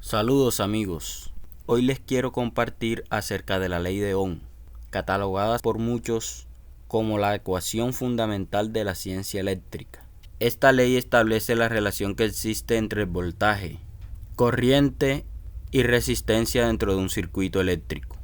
Saludos amigos, hoy les quiero compartir acerca de la ley de Ohm, catalogada por muchos como la ecuación fundamental de la ciencia eléctrica. Esta ley establece la relación que existe entre el voltaje, corriente y resistencia dentro de un circuito eléctrico.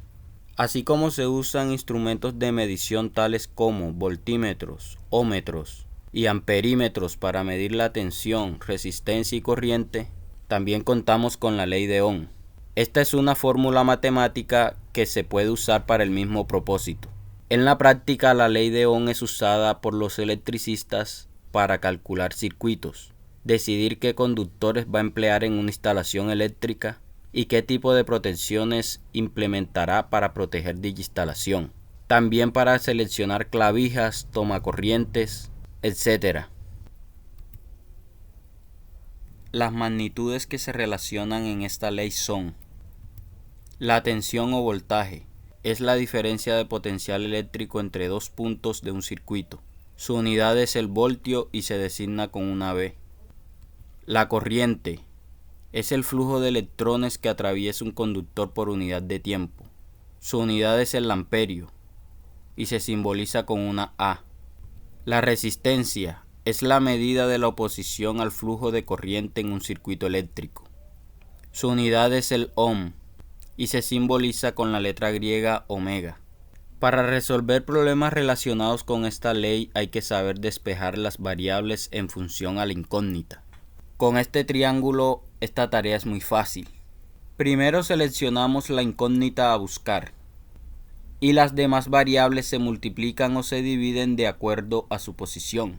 Así como se usan instrumentos de medición tales como voltímetros, ómetros y amperímetros para medir la tensión, resistencia y corriente, también contamos con la ley de Ohm. Esta es una fórmula matemática que se puede usar para el mismo propósito. En la práctica, la ley de Ohm es usada por los electricistas para calcular circuitos, decidir qué conductores va a emplear en una instalación eléctrica y qué tipo de protecciones implementará para proteger dicha instalación. También para seleccionar clavijas, tomacorrientes, etc. Las magnitudes que se relacionan en esta ley son: la tensión o voltaje es la diferencia de potencial eléctrico entre dos puntos de un circuito. Su unidad es el voltio y se designa con una V. La corriente es el flujo de electrones que atraviesa un conductor por unidad de tiempo. Su unidad es el amperio y se simboliza con una A. La resistencia es la medida de la oposición al flujo de corriente en un circuito eléctrico. Su unidad es el ohm y se simboliza con la letra griega omega. Para resolver problemas relacionados con esta ley hay que saber despejar las variables en función a la incógnita. Con este triángulo esta tarea es muy fácil. Primero seleccionamos la incógnita a buscar y las demás variables se multiplican o se dividen de acuerdo a su posición.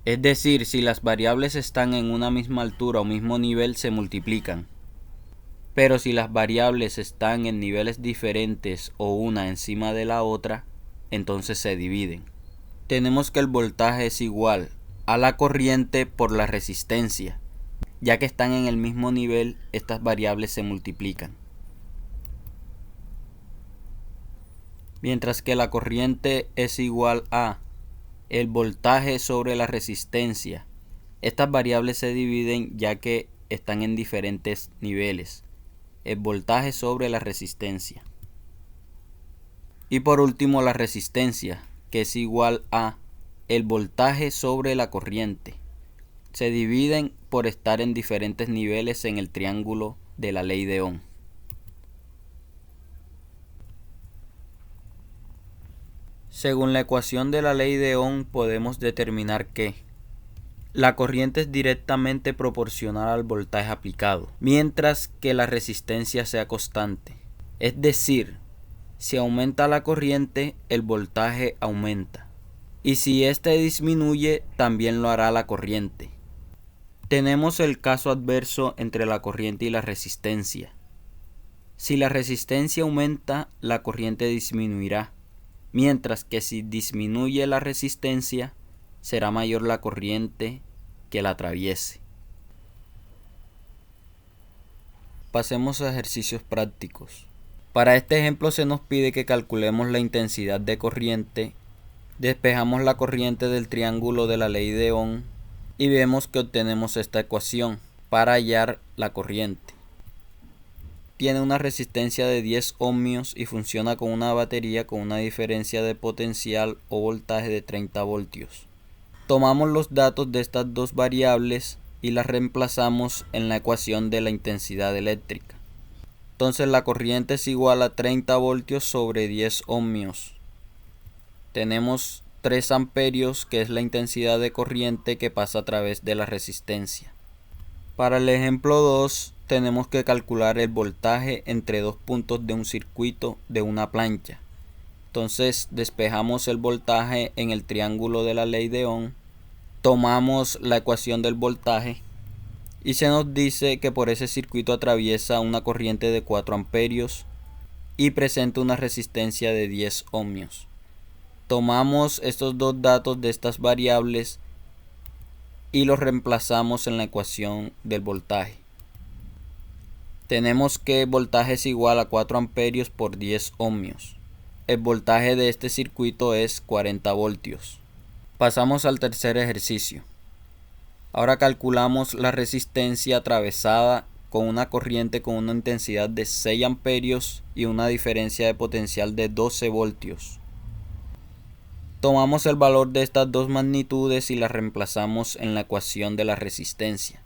Es decir, si las variables están en una misma altura o mismo nivel se multiplican. Pero si las variables están en niveles diferentes o una encima de la otra, entonces se dividen. Tenemos que el voltaje es igual a la corriente por la resistencia. Ya que están en el mismo nivel, estas variables se multiplican. Mientras que la corriente es igual a el voltaje sobre la resistencia, estas variables se dividen ya que están en diferentes niveles. El voltaje sobre la resistencia. Y por último la resistencia, que es igual a el voltaje sobre la corriente. Se dividen por estar en diferentes niveles en el triángulo de la ley de Ohm. Según la ecuación de la ley de Ohm podemos determinar que la corriente es directamente proporcional al voltaje aplicado, mientras que la resistencia sea constante. Es decir, si aumenta la corriente, el voltaje aumenta. Y si éste disminuye, también lo hará la corriente. Tenemos el caso adverso entre la corriente y la resistencia. Si la resistencia aumenta, la corriente disminuirá, mientras que si disminuye la resistencia, será mayor la corriente que la atraviese. Pasemos a ejercicios prácticos. Para este ejemplo se nos pide que calculemos la intensidad de corriente. Despejamos la corriente del triángulo de la ley de Ohm y vemos que obtenemos esta ecuación para hallar la corriente. Tiene una resistencia de 10 ohmios y funciona con una batería con una diferencia de potencial o voltaje de 30 voltios. Tomamos los datos de estas dos variables y las reemplazamos en la ecuación de la intensidad eléctrica. Entonces la corriente es igual a 30 voltios sobre 10 ohmios. Tenemos 3 amperios, que es la intensidad de corriente que pasa a través de la resistencia. Para el ejemplo 2 tenemos que calcular el voltaje entre dos puntos de un circuito de una plancha. Entonces despejamos el voltaje en el triángulo de la ley de Ohm, tomamos la ecuación del voltaje y se nos dice que por ese circuito atraviesa una corriente de 4 amperios y presenta una resistencia de 10 ohmios. Tomamos estos dos datos de estas variables y los reemplazamos en la ecuación del voltaje. Tenemos que el voltaje es igual a 4 amperios por 10 ohmios. El voltaje de este circuito es 40 voltios. Pasamos al tercer ejercicio. Ahora calculamos la resistencia atravesada con una corriente con una intensidad de 6 amperios y una diferencia de potencial de 12 voltios. Tomamos el valor de estas dos magnitudes y las reemplazamos en la ecuación de la resistencia.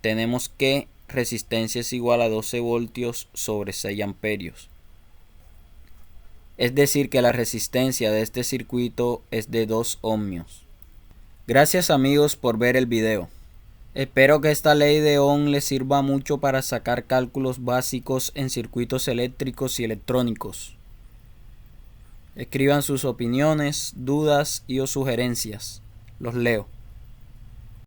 Tenemos que resistencia es igual a 12 voltios sobre 6 amperios. Es decir que la resistencia de este circuito es de 2 ohmios. Gracias amigos por ver el video. Espero que esta ley de Ohm les sirva mucho para sacar cálculos básicos en circuitos eléctricos y electrónicos. Escriban sus opiniones, dudas y o sugerencias. Los leo.